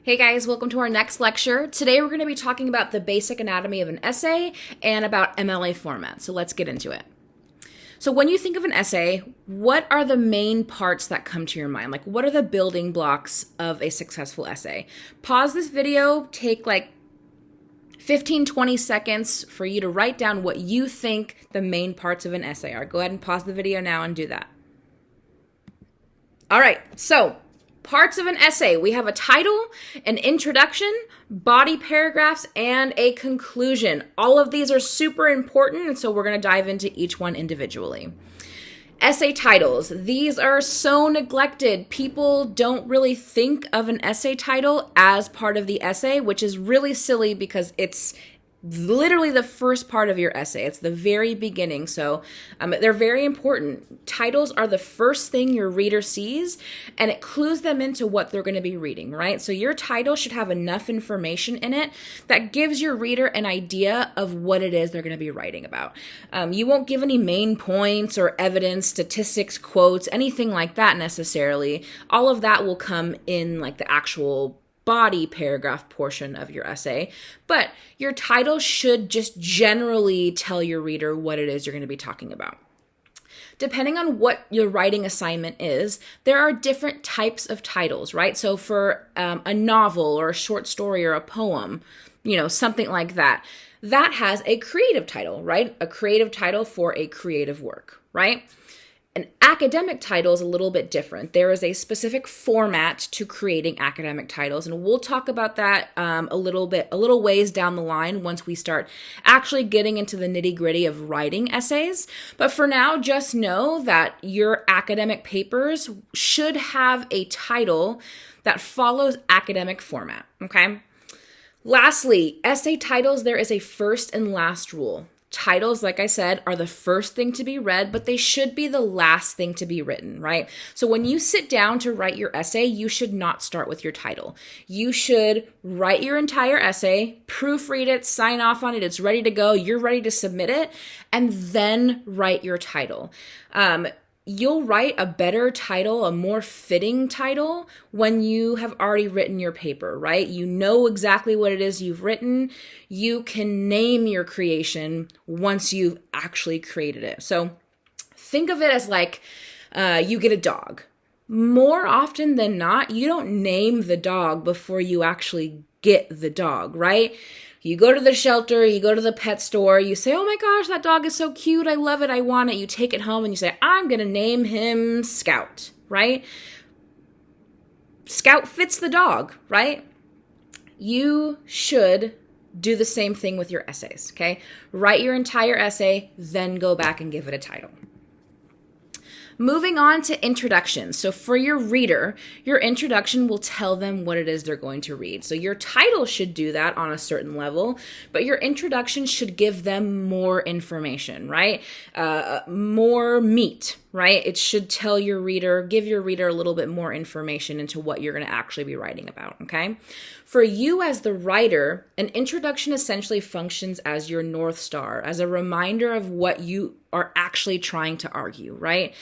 Hey guys, welcome to our next lecture. Today we're going to be talking about the basic anatomy of an essay and about MLA format. So let's get into it. So when you think of an essay, what are the main parts that come to your mind? Like, what are the building blocks of a successful essay? Pause this video, take like 15-20 seconds for you to write down what you think the main parts of an essay are. Go ahead and pause the video now and do that. All right, so parts of an essay. We have a title, an introduction, body paragraphs, and a conclusion. All of these are super important, and so we're going to dive into each one individually. Essay titles. These are so neglected. People don't really think of an essay title as part of the essay, which is really silly because it's literally the first part of your essay. It's the very beginning. So they're very important. Titles are the first thing your reader sees, and it clues them into what they're going to be reading, right? So your title should have enough information in it that gives your reader an idea of what it is they're going to be writing about. You won't give any main points or evidence, statistics, quotes, anything like that necessarily. All of that will come in like the actual body paragraph portion of your essay, but your title should just generally tell your reader what it is you're going to be talking about. Depending on what your writing assignment is, there are different types of titles, right? So for a novel or a short story or a poem, something like that, that has a creative title, right? A creative title for a creative work, right? An academic title is a little bit different. There is a specific format to creating academic titles, and we'll talk about that a little ways down the line once we start actually getting into the nitty-gritty of writing essays. But for now, just know that your academic papers should have a title that follows academic format, okay? Lastly, essay titles, there is a first and last rule. Titles, like I said, are the first thing to be read, but they should be the last thing to be written, right? So when you sit down to write your essay, you should not start with your title. You should write your entire essay, proofread it, sign off on it, it's ready to go, you're ready to submit it, and then write your title. You'll write a better title, a more fitting title, when you have already written your paper, right? You know exactly what it is you've written. You can name your creation once you've actually created it. So think of it as like you get a dog. More often than not, you don't name the dog before you actually get the dog, right? You go to the shelter, you go to the pet store, you say, oh my gosh, that dog is so cute, I love it, I want it. You take it home and you say, I'm going to name him Scout, right? Scout fits the dog, right? You should do the same thing with your essays, okay? Write your entire essay, then go back and give it a title. Moving on to introduction. So for your reader, your introduction will tell them what it is they're going to read. So your title should do that on a certain level, but your introduction should give them more information, right? More meat, right? It should tell your reader, give your reader a little bit more information into what you're going to actually be writing about, okay? For you as the writer, an introduction essentially functions as your North Star, as a reminder of what you are actually trying to argue, right?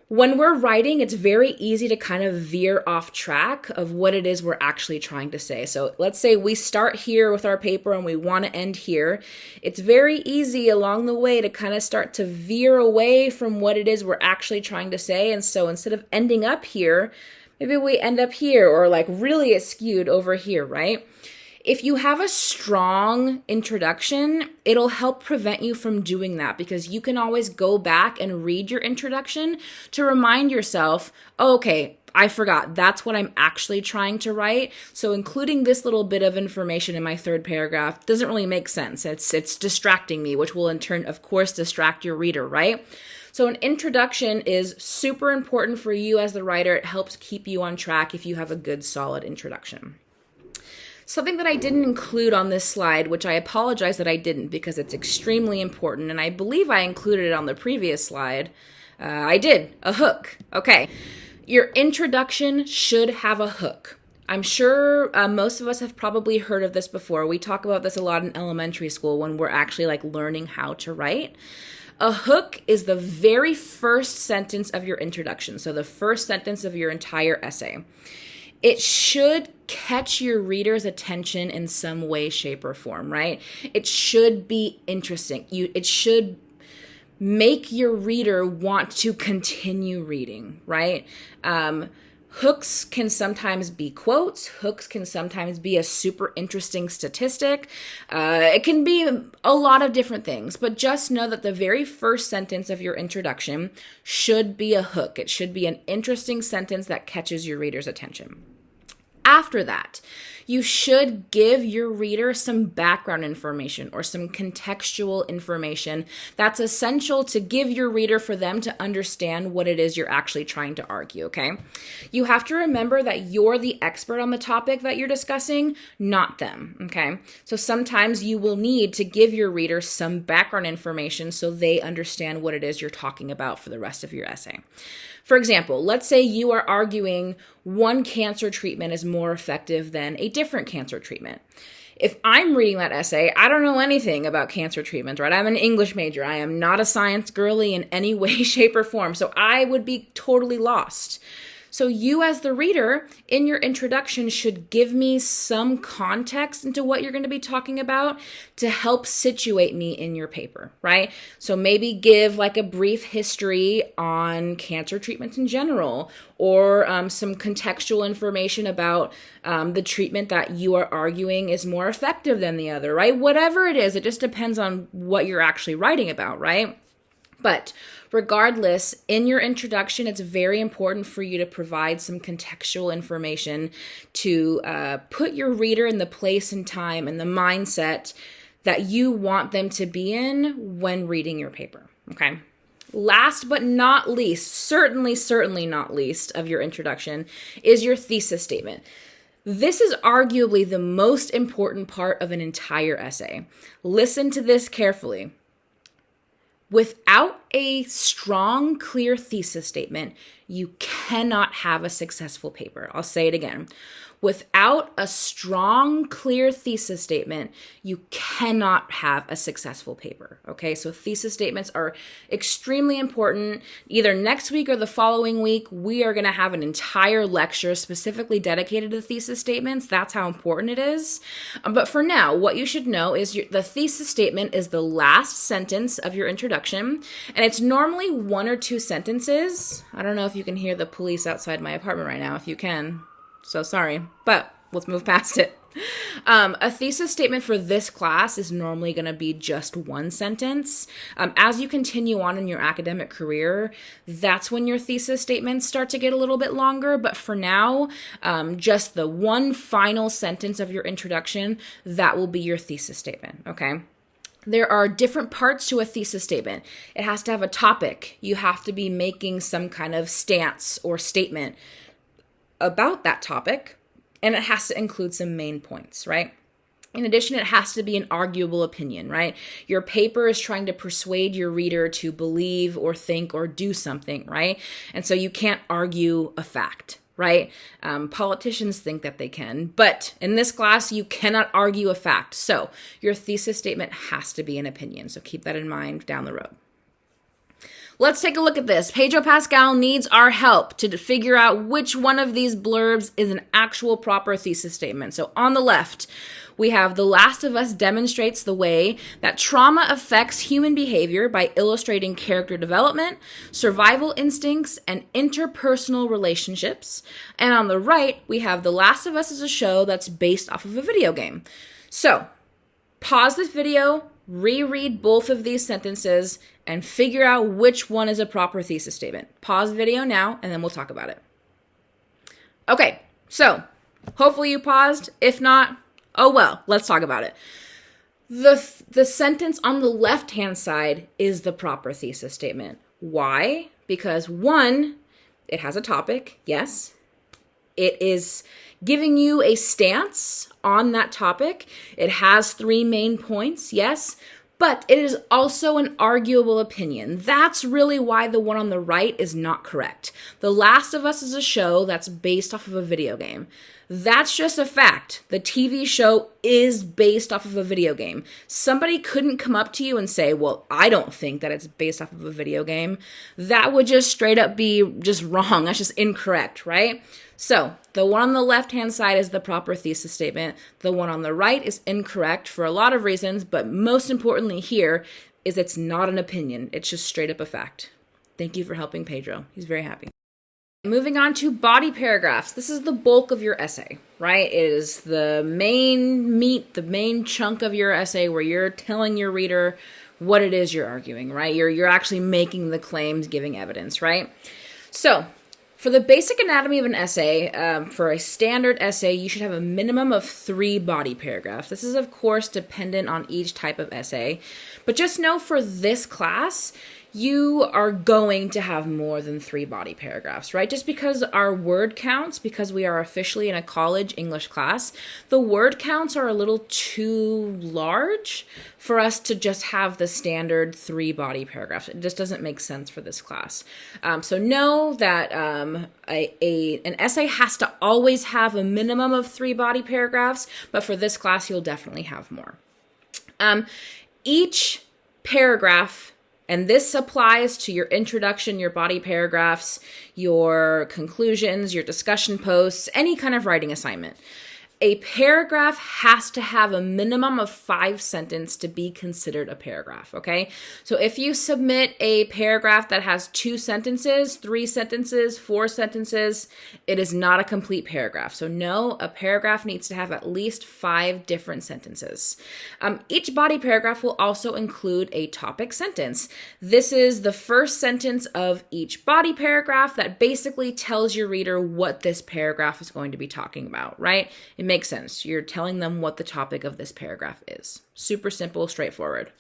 When we're writing, it's very easy to kind of veer off track of what it is we're actually trying to say. So let's say we start here with our paper and we want to end here. It's very easy along the way to kind of start to veer away from what it is we're actually trying to say. And so instead of ending up here, maybe we end up here, or like really skewed over here, right? If you have a strong introduction, it'll help prevent you from doing that, because you can always go back and read your introduction to remind yourself, oh, okay, I forgot. That's what I'm actually trying to write. So including this little bit of information in my third paragraph doesn't really make sense. It's distracting me, which will in turn, of course, distract your reader, right? So an introduction is super important for you as the writer. It helps keep you on track if you have a good, solid introduction. Something that I didn't include on this slide, which I apologize that I didn't because it's extremely important, and I believe I included it on the previous slide. I did, a hook. Okay, your introduction should have a hook. I'm sure most of us have probably heard of this before. We talk about this a lot in elementary school when we're actually like learning how to write. A hook is the very first sentence of your introduction, so the first sentence of your entire essay. it should catch your reader's attention in some way, shape, or form, right? It should be interesting. It should make your reader want to continue reading, right? Hooks can sometimes be quotes. Hooks can sometimes be a super interesting statistic. It can be a lot of different things, but just know that the very first sentence of your introduction should be a hook. It should be an interesting sentence that catches your reader's attention. After that, you should give your reader some background information or some contextual information that's essential to give your reader for them to understand what it is you're actually trying to argue, okay? You have to remember that you're the expert on the topic that you're discussing, not them, okay? So sometimes you will need to give your reader some background information so they understand what it is you're talking about for the rest of your essay. For example, let's say you are arguing one cancer treatment is more effective than a different cancer treatment. If I'm reading that essay, I don't know anything about cancer treatment, right? I'm an English major. I am not a science girly in any way, shape, or form. So I would be totally lost. So you as the reader in your introduction should give me some context into what you're going to be talking about to help situate me in your paper, right? So maybe give like a brief history on cancer treatments in general, or some contextual information about the treatment that you are arguing is more effective than the other, right? Whatever it is, it just depends on what you're actually writing about, right? But regardless, in your introduction, it's very important for you to provide some contextual information to put your reader in the place and time and the mindset that you want them to be in when reading your paper, okay? Last but not least, certainly not least of your introduction is your thesis statement. This is arguably the most important part of an entire essay. Listen to this carefully. Without a strong, clear thesis statement, you cannot have a successful paper. I'll say it again. Without a strong, clear thesis statement, you cannot have a successful paper, okay? So thesis statements are extremely important. Either next week or the following week, we are gonna have an entire lecture specifically dedicated to thesis statements. That's how important it is. But for now, what you should know is the thesis statement is the last sentence of your introduction, and it's normally one or two sentences. I don't know if you can hear the police outside my apartment right now. If you can, so sorry, but let's move past it. A thesis statement for this class is normally going to be just one sentence. As you continue on in your academic career, that's when your thesis statements start to get a little bit longer. But for now, just the one final sentence of your introduction, that will be your thesis statement, okay? There are different parts to a thesis statement. It has to have a topic. You have to be making some kind of stance or statement about that topic, and it has to include some main points, right? In addition, it has to be an arguable opinion, right? Your paper is trying to persuade your reader to believe or think or do something, right? And so you can't argue a fact, right? Politicians think that they can, but in this class, you cannot argue a fact. So your thesis statement has to be an opinion. So keep that in mind down the road. Let's take a look at this. Pedro Pascal needs our help to figure out which one of these blurbs is an actual proper thesis statement. So on the left, we have The Last of Us demonstrates the way that trauma affects human behavior by illustrating character development, survival instincts, and interpersonal relationships. And on the right, we have The Last of Us is a show that's based off of a video game. So pause this video, reread both of these sentences, and figure out which one is a proper thesis statement. Pause video now, and then we'll talk about it. Okay, so hopefully you paused. If not, oh well, let's talk about it. The sentence on the left-hand side is the proper thesis statement. Why? Because one, it has a topic, yes. It is giving you a stance on that topic. It has three main points, yes. But it is also an arguable opinion. That's really why the one on the right is not correct. The Last of Us is a show that's based off of a video game. That's just a fact. The TV show is based off of a video game. Somebody couldn't come up to you and say, well, I don't think that it's based off of a video game. That would just straight up be just wrong. That's just incorrect, right? So the one on the left-hand side is the proper thesis statement. The one on the right is incorrect for a lot of reasons, but most importantly here is it's not an opinion. It's just straight up a fact. Thank you for helping Pedro. He's very happy. Moving on to body paragraphs. This is the bulk of your essay, right? It is the main meat, the main chunk of your essay where you're telling your reader what it is you're arguing, right? You're actually making the claims, giving evidence, right? So for the basic anatomy of an essay, for a standard essay, you should have a minimum of 3 body paragraphs. This is, of course, dependent on each type of essay. But just know for this class, you are going to have more than 3 body paragraphs, right? Just because our word counts, because we are officially in a college English class, the word counts are a little too large for us to just have the standard 3 body paragraphs. It just doesn't make sense for this class. So know that an essay has to always have a minimum of 3 body paragraphs, but for this class, you'll definitely have more. Each paragraph, and this applies to your introduction, your body paragraphs, your conclusions, your discussion posts, any kind of writing assignment. A paragraph has to have a minimum of 5 sentences to be considered a paragraph, okay? So if you submit a paragraph that has 2 sentences, 3 sentences, 4 sentences, it is not a complete paragraph. So no, a paragraph needs to have at least 5 different sentences. Each body paragraph will also include a topic sentence. This is the first sentence of each body paragraph that basically tells your reader what this paragraph is going to be talking about, right? It makes sense. You're telling them what the topic of this paragraph is. Super simple, straightforward.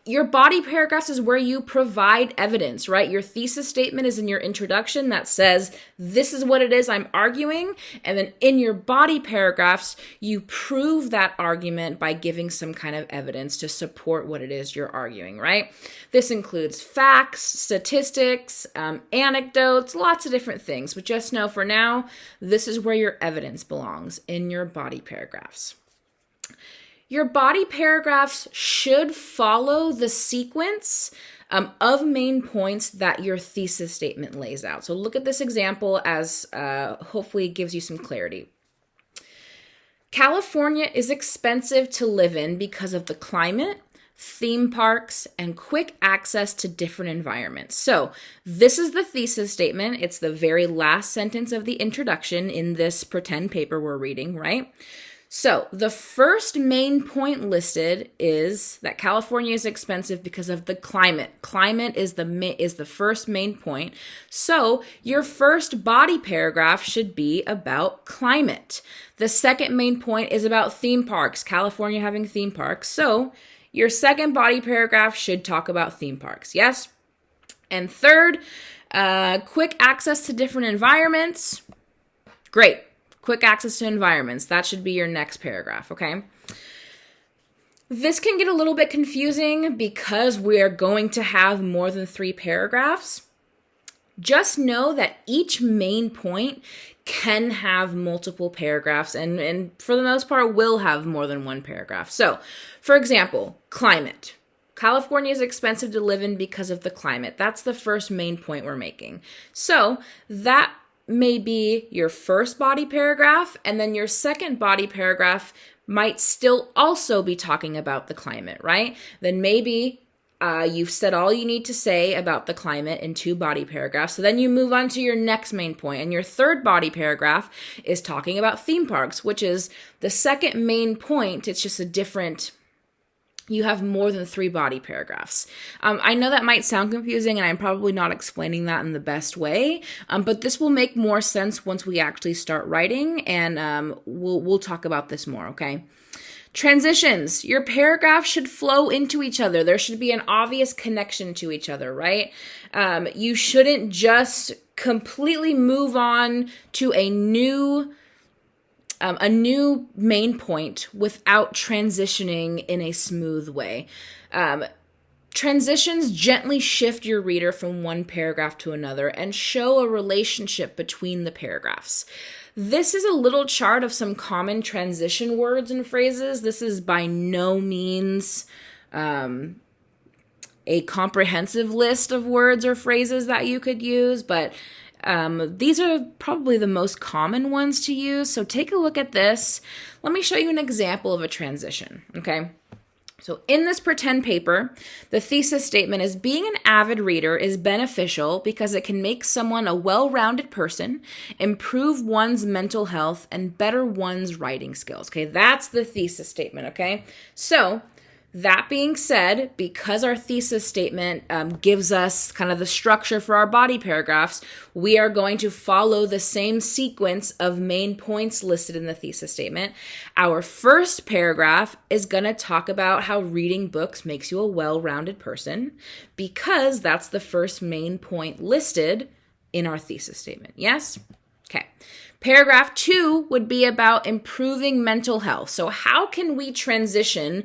Your body paragraphs is where you provide evidence, right? Your thesis statement is in your introduction that says, this is what it is I'm arguing. And then in your body paragraphs, you prove that argument by giving some kind of evidence to support what it is you're arguing, right? This includes facts, statistics, anecdotes, lots of different things. But just know for now, this is where your evidence belongs, in your body paragraphs. Your body paragraphs should follow the sequence of main points that your thesis statement lays out. So look at this example as hopefully it gives you some clarity. California is expensive to live in because of the climate, theme parks, and quick access to different environments. So this is the thesis statement. It's the very last sentence of the introduction in this pretend paper we're reading, right? So the first main point listed is that California is expensive because of the climate. Climate is the first main point. So your first body paragraph should be about climate. The second main point is about theme parks, California having theme parks. So your second body paragraph should talk about theme parks, yes? And third, quick access to different environments. Great. Quick access to environments. That should be your next paragraph, okay? This can get a little bit confusing because we're going to have more than 3 paragraphs. Just know that each main point can have multiple paragraphs and for the most part will have more than 1 paragraph. So, for example, climate. California is expensive to live in because of the climate. That's the first main point we're making. So, that may be your first body paragraph, and then your second body paragraph might still also be talking about the climate, right? Then maybe you've said all you need to say about the climate in 2 body paragraphs. So then you move on to your next main point, and your third body paragraph is talking about theme parks, which is the second main point. It's just a different... You have more than 3 body paragraphs. I know that might sound confusing, and I'm probably not explaining that in the best way, but this will make more sense once we actually start writing, and we'll talk about this more, okay? Transitions. Your paragraphs should flow into each other. There should be an obvious connection to each other, right? You shouldn't just completely move on to a new main point without transitioning in a smooth way. Transitions gently shift your reader from one paragraph to another and show a relationship between the paragraphs. This is a little chart of some common transition words and phrases. This is by no means a comprehensive list of words or phrases that you could use, but these are probably the most common ones to use. So take a look at this. Let me show you an example of a transition, okay? So in this pretend paper, the thesis statement is being an avid reader is beneficial because it can make someone a well-rounded person, improve one's mental health, and better one's writing skills. Okay, that's the thesis statement, okay? So that being said, because our thesis statement gives us kind of the structure for our body paragraphs, we are going to follow the same sequence of main points listed in the thesis statement. Our first paragraph is going to talk about how reading books makes you a well-rounded person, because that's the first main point listed in our thesis statement. Yes? Okay. Paragraph 2 would be about improving mental health. So how can we transition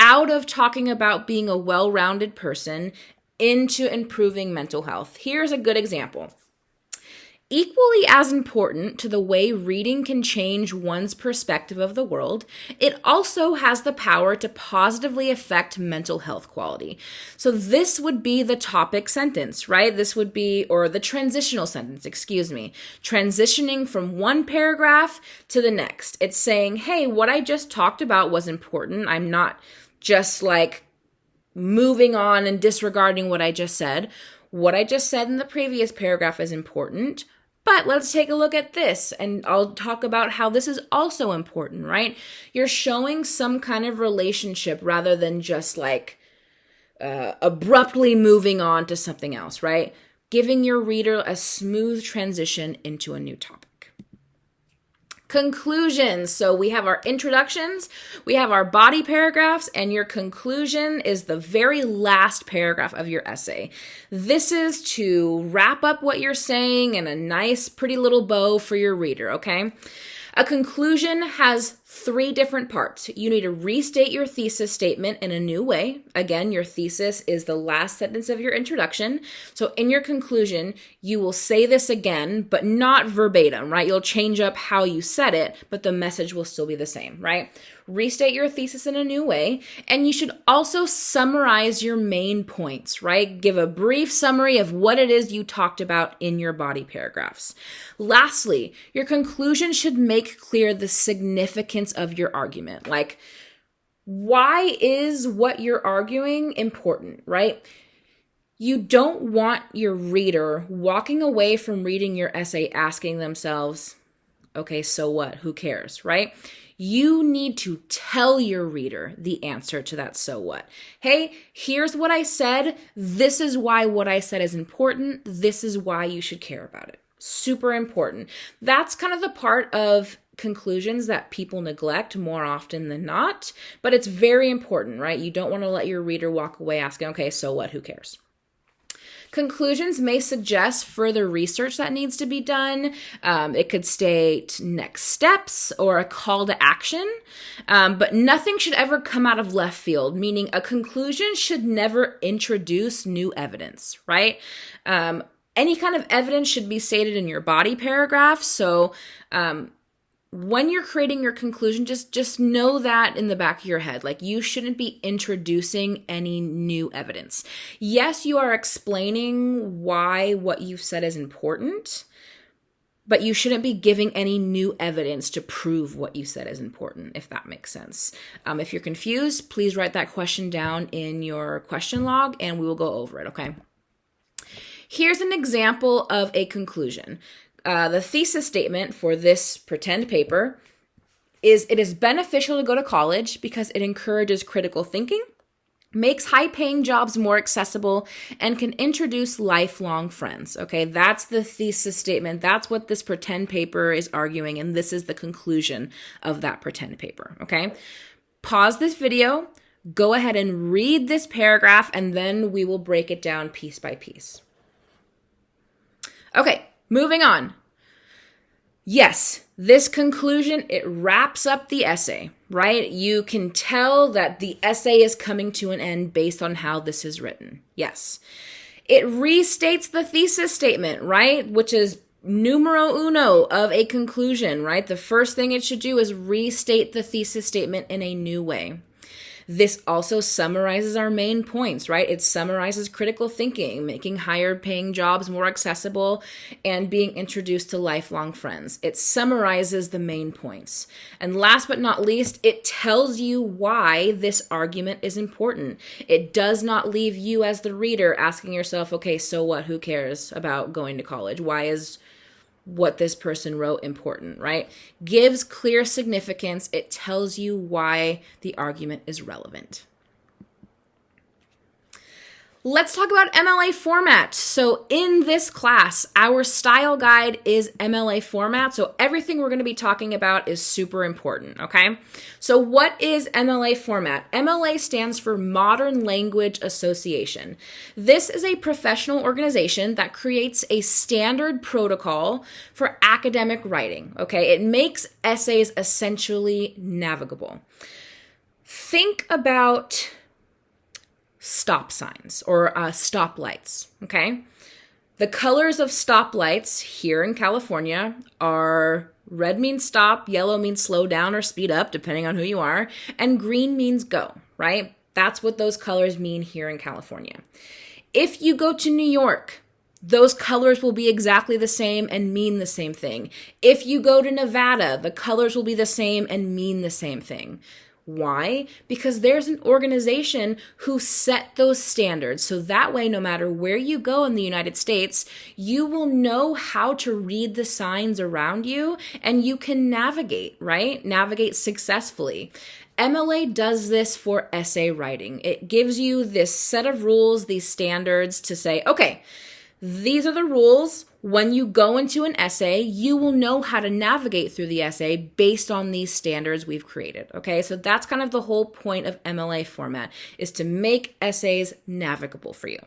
out of talking about being a well-rounded person into improving mental health? Here's a good example. Equally as important to the way reading can change one's perspective of the world, it also has the power to positively affect mental health quality. So this would be the topic sentence, right? This would be, or the transitional sentence, transitioning from one paragraph to the next. It's saying, hey, what I just talked about was important. I'm not just like moving on and disregarding what I just said. What I just said in the previous paragraph is important, but let's take a look at this, and I'll talk about how this is also important, right? You're showing some kind of relationship rather than just like abruptly moving on to something else, right? Giving your reader a smooth transition into a new topic. Conclusions. So we have our introductions, we have our body paragraphs, and your conclusion is the very last paragraph of your essay. This is to wrap up what you're saying in a nice, pretty little bow for your reader, okay? A conclusion has 3 different parts. You need to restate your thesis statement in a new way. Again, your thesis is the last sentence of your introduction. So in your conclusion, you will say this again, but not verbatim, right? You'll change up how you said it, but the message will still be the same, right? Restate your thesis in a new way. And you should also summarize your main points, right? Give a brief summary of what it is you talked about in your body paragraphs. Lastly, your conclusion should make clear the significance of your argument. Like, why is what you're arguing important, right? You don't want your reader walking away from reading your essay asking themselves, okay, so what? Who cares, right? You need to tell your reader the answer to that so what. Hey, here's what I said. This is why what I said is important. This is why you should care about it. Super important. That's kind of the part of conclusions that people neglect more often than not, but it's very important, right? You don't want to let your reader walk away asking, okay, so what? Who cares? Conclusions may suggest further research that needs to be done. It could state next steps or a call to action, but nothing should ever come out of left field, meaning a conclusion should never introduce new evidence, right? Any kind of evidence should be stated in your body paragraph. So when you're creating your conclusion, just know that in the back of your head. Like, you shouldn't be introducing any new evidence. Yes, you are explaining why what you've said is important, but you shouldn't be giving any new evidence to prove what you said is important, if that makes sense. If you're confused, please write that question down in your question log and we will go over it, okay? Here's an example of a conclusion. The thesis statement for this pretend paper is, it is beneficial to go to college because it encourages critical thinking, makes high-paying jobs more accessible, and can introduce lifelong friends. Okay, that's the thesis statement. That's what this pretend paper is arguing, and this is the conclusion of that pretend paper. Okay, pause this video, go ahead and read this paragraph, and then we will break it down piece by piece. Okay, moving on. Yes, this conclusion, it wraps up the essay, right? You can tell that the essay is coming to an end based on how this is written. Yes. It restates the thesis statement, right? Which is numero uno of a conclusion, right? The first thing it should do is restate the thesis statement in a new way. This also summarizes our main points, right? It summarizes critical thinking, making higher paying jobs more accessible, and being introduced to lifelong friends. It summarizes the main points. And last but not least, it tells you why this argument is important. It does not leave you as the reader asking yourself, okay, so what? Who cares about going to college? Why is what this person wrote important, right? Gives clear significance. It tells you why the argument is relevant. Let's talk about MLA format. So in this class, our style guide is MLA format. So everything we're going to be talking about is super important, okay? So what is MLA format? MLA stands for Modern Language Association. This is a professional organization that creates a standard protocol for academic writing, okay? It makes essays essentially navigable. Think about stop signs or stoplights, okay? The colors of stoplights here in California are red means stop, yellow means slow down or speed up, depending on who you are, and green means go, right? That's what those colors mean here in California. If you go to New York, those colors will be exactly the same and mean the same thing. If you go to Nevada, the colors will be the same and mean the same thing. Why? Because there's an organization who set those standards. So that way, no matter where you go in the United States, you will know how to read the signs around you and you can navigate, right? Navigate successfully. MLA does this for essay writing. It gives you this set of rules, these standards to say, okay, these are the rules. When you go into an essay, you will know how to navigate through the essay based on these standards we've created, okay? So that's kind of the whole point of MLA format, is to make essays navigable for you.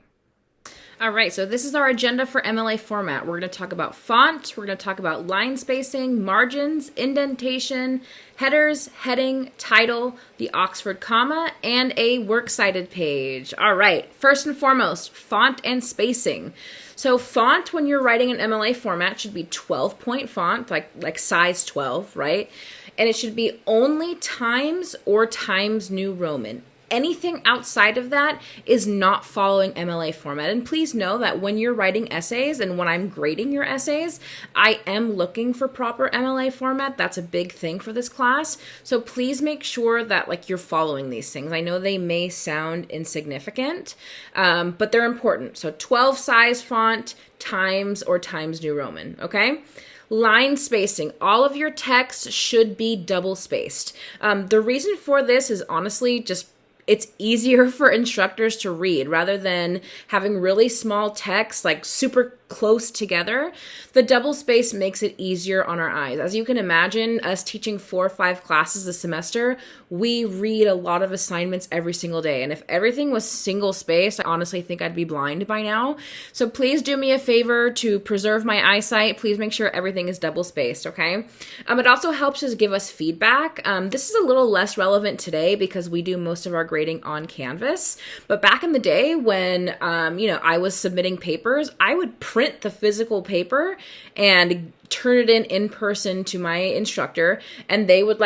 All right, so this is our agenda for MLA format. We're going to talk about font, we're going to talk about line spacing, margins, indentation, headers, heading, title, the Oxford comma, and a works cited page. All right, first and foremost, font and spacing. So font, when you're writing an MLA format, should be 12-point font, like size 12, right? And it should be only Times or Times New Roman. Anything outside of that is not following MLA format. And please know that when you're writing essays and when I'm grading your essays, I am looking for proper MLA format. That's a big thing for this class. So please make sure that you're following these things. I know they may sound insignificant, but they're important. So 12 size font, Times or Times New Roman, okay? Line spacing. All of your text should be double spaced. The reason for this is honestly just it's easier for instructors to read rather than having really small text super close together. The double space makes it easier on our eyes. As you can imagine, us teaching 4 or 5 classes a semester, we read a lot of assignments every single day. And if everything was single spaced, I honestly think I'd be blind by now. So please do me a favor to preserve my eyesight. Please make sure everything is double spaced, okay? It also helps us give us feedback. This is a little less relevant today because we do most of our grading on Canvas. But back in the day when, I was submitting papers, I would print the physical paper and turn it in person to my instructor, and they would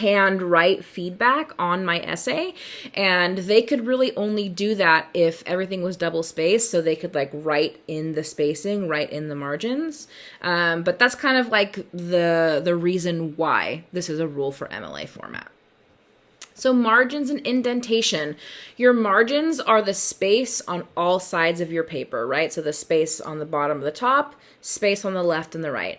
hand write feedback on my essay, and they could really only do that if everything was double spaced, so they could write in the spacing, write in the margins, but that's kind of the reason why this is a rule for MLA format. So margins and indentation. Your margins are the space on all sides of your paper, right? So the space on the bottom of the top, space on the left and the right.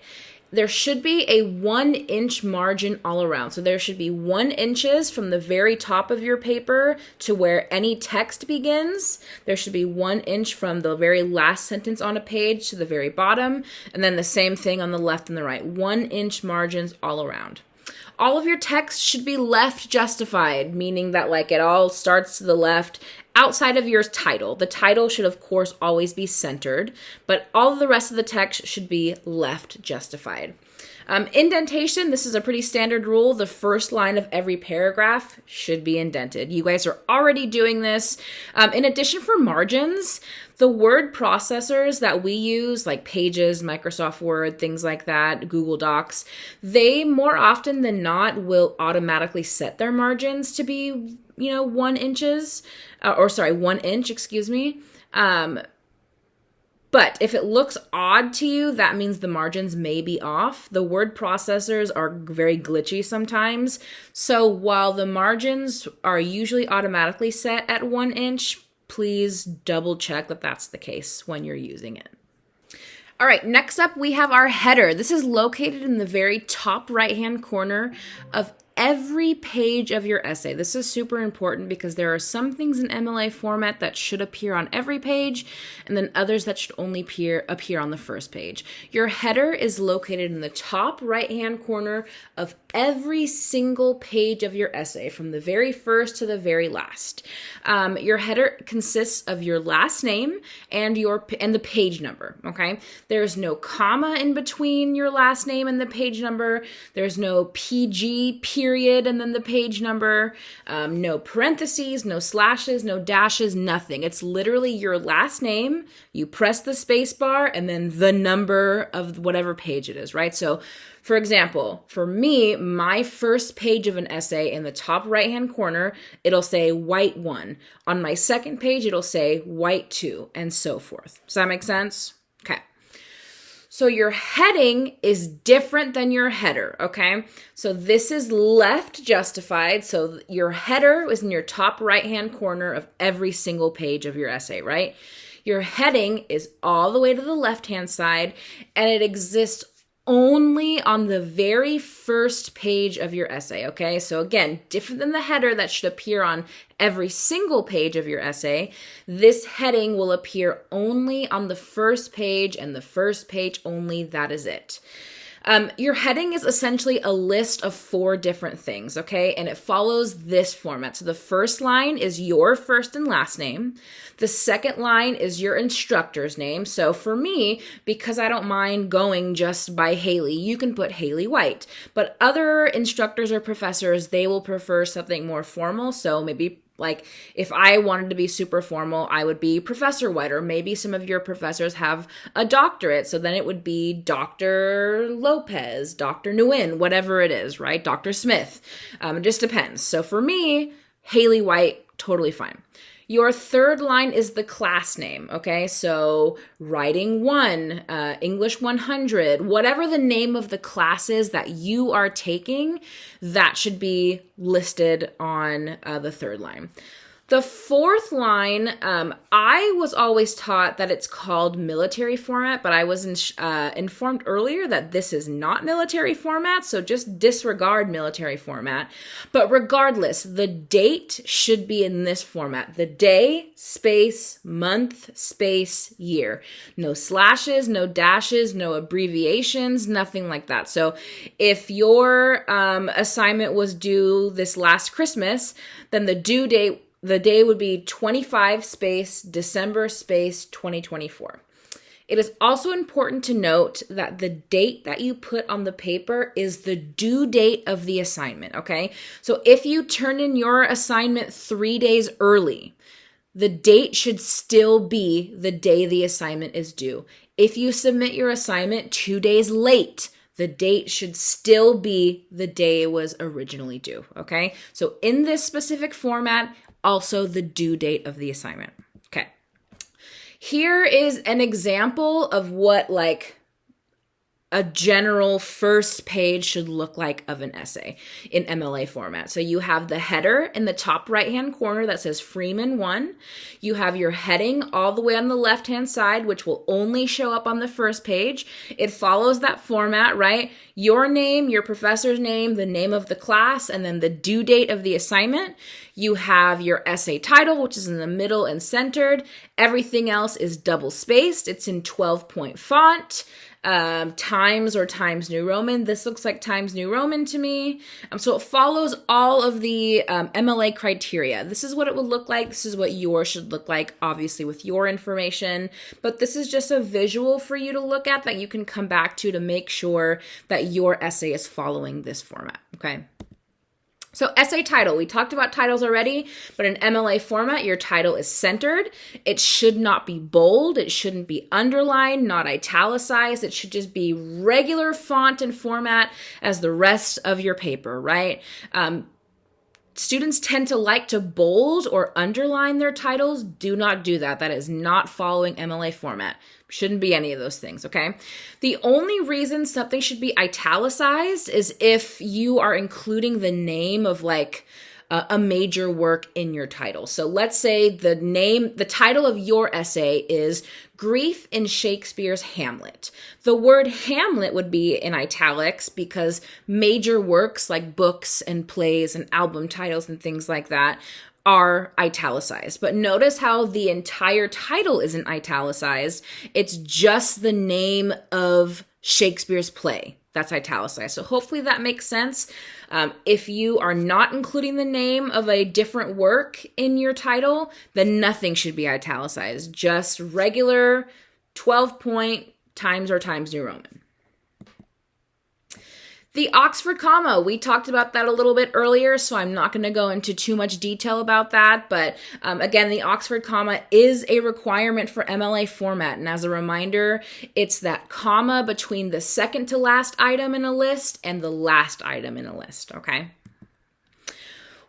There should be a 1-inch margin all around. So there should be 1 inches from the very top of your paper to where any text begins. There should be 1 inch from the very last sentence on a page to the very bottom. And then the same thing on the left and the right. 1-inch margins all around. All of your text should be left justified, meaning that it all starts to the left outside of your title. The title should, of course, always be centered, but all of the rest of the text should be left justified. Indentation, this is a pretty standard rule. The first line of every paragraph should be indented. You guys are already doing this. In addition, for margins, the word processors that we use, like Pages, Microsoft Word, things like that, Google Docs, they more often than not will automatically set their margins to be, 1 inch, excuse me. But if it looks odd to you, that means the margins may be off. The word processors are very glitchy sometimes. So while the margins are usually automatically set at 1 inch, please double check that that's the case when you're using it. All right, next up we have our header. This is located in the very top right-hand corner of every page of your essay. This is super important because there are some things in MLA format that should appear on every page and then others that should only appear on the first page. Your header is located in the top right-hand corner of every single page of your essay, from the very first to the very last. Your header consists of your last name and the page number, okay? There's no comma in between your last name and the page number. There's no PG period and then the page number, no parentheses, no slashes, no dashes, nothing. It's literally your last name, you press the space bar, and then the number of whatever page it is, right? So for example, for me, my first page of an essay in the top right-hand corner, it'll say white 1. On my second page, it'll say white 2, and so forth. Does that make sense? Okay. So your heading is different than your header, okay? So this is left justified. So your header is in your top right-hand corner of every single page of your essay, right? Your heading is all the way to the left-hand side, and it exists only on the very first page of your essay, okay? So again, different than the header that should appear on every single page of your essay, this heading will appear only on the first page and the first page only, that is it. Your heading is essentially a list of 4 different things, okay? And it follows this format. So the first line is your first and last name. The second line is your instructor's name. So for me, because I don't mind going just by Haley, you can put Haley White. But other instructors or professors, they will prefer something more formal. So maybe like if I wanted to be super formal, I would be Professor White, or maybe some of your professors have a doctorate. So then it would be Dr. Lopez, Dr. Nguyen, whatever it is, right? Dr. Smith. It just depends. So for me, Haley White, totally fine. Your third line is the class name, okay? So writing 1, English 100, whatever the name of the class is that you are taking, that should be listed on the third line. The fourth line, I was always taught that it's called military format, but I was informed earlier that this is not military format, so just disregard military format. But regardless, the date should be in this format. The day, space, month, space, year. No slashes, no dashes, no abbreviations, nothing like that. So if your assignment was due this last Christmas, then the due date, the day would be 25 space December space 2024. It is also important to note that the date that you put on the paper is the due date of the assignment, okay? So if you turn in your assignment 3 days early, the date should still be the day the assignment is due. If you submit your assignment 2 days late, the date should still be the day it was originally due, okay? So in this specific format, also the due date of the assignment. Okay. Here is an example of what like a general first page should look like of an essay in MLA format. So you have the header in the top right-hand corner that says Freeman 1. You have your heading all the way on the left-hand side, which will only show up on the first page. It follows that format, right? Your name, your professor's name, the name of the class, and then the due date of the assignment. You have your essay title, which is in the middle and centered. Everything else is double spaced. It's in 12-point font. Times or Times New Roman. This looks like Times New Roman to me. So it follows all of the MLA criteria. This is what it would look like. This is what yours should look like, obviously with your information. But this is just a visual for you to look at that you can come back to make sure that your essay is following this format, okay? So essay title, we talked about titles already, but in MLA format, your title is centered. It should not be bold. It shouldn't be underlined, not italicized. It should just be regular font and format as the rest of your paper, right? Students tend to like to bold or underline their titles. Do not do that. That is not following MLA format. Shouldn't be any of those things, okay? The only reason something should be italicized is if you are including the name of like a major work in your title. So let's say the title of your essay is Grief in Shakespeare's Hamlet. The word Hamlet would be in italics because major works like books and plays and album titles and things like that are italicized. But notice how the entire title isn't italicized. It's just the name of Shakespeare's play that's italicized. So hopefully that makes sense. If you are not including the name of a different work in your title, then nothing should be italicized. Just regular 12-point Times or Times New Roman. The Oxford comma, we talked about that a little bit earlier, so I'm not going to go into too much detail about that. But again, the Oxford comma is a requirement for MLA format. And as a reminder, it's that comma between the second to last item in a list and the last item in a list, okay?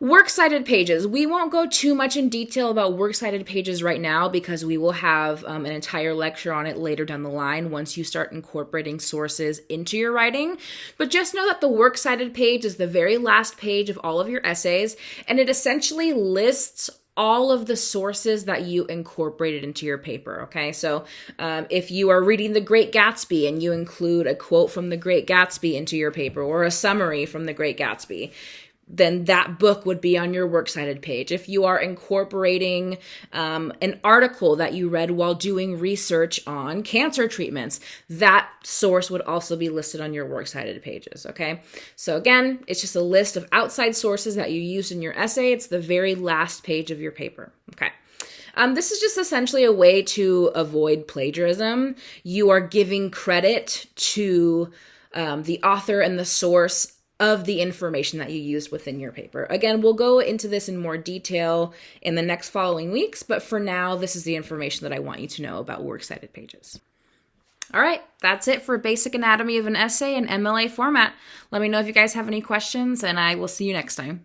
Works cited pages. We won't go too much in detail about works cited pages right now because we will have an entire lecture on it later down the line once you start incorporating sources into your writing. But just know that the works cited page is the very last page of all of your essays, and it essentially lists all of the sources that you incorporated into your paper, okay? So if you are reading The Great Gatsby and you include a quote from The Great Gatsby into your paper or a summary from The Great Gatsby, then that book would be on your works cited page. If you are incorporating an article that you read while doing research on cancer treatments, that source would also be listed on your works cited pages, okay? So again, it's just a list of outside sources that you used in your essay. It's the very last page of your paper, okay? This is just essentially a way to avoid plagiarism. You are giving credit to the author and the source of the information that you used within your paper. Again, we'll go into this in more detail in the next following weeks, but for now, this is the information that I want you to know about works cited pages. All right, that's it for basic anatomy of an essay in MLA format. Let me know if you guys have any questions, and I will see you next time.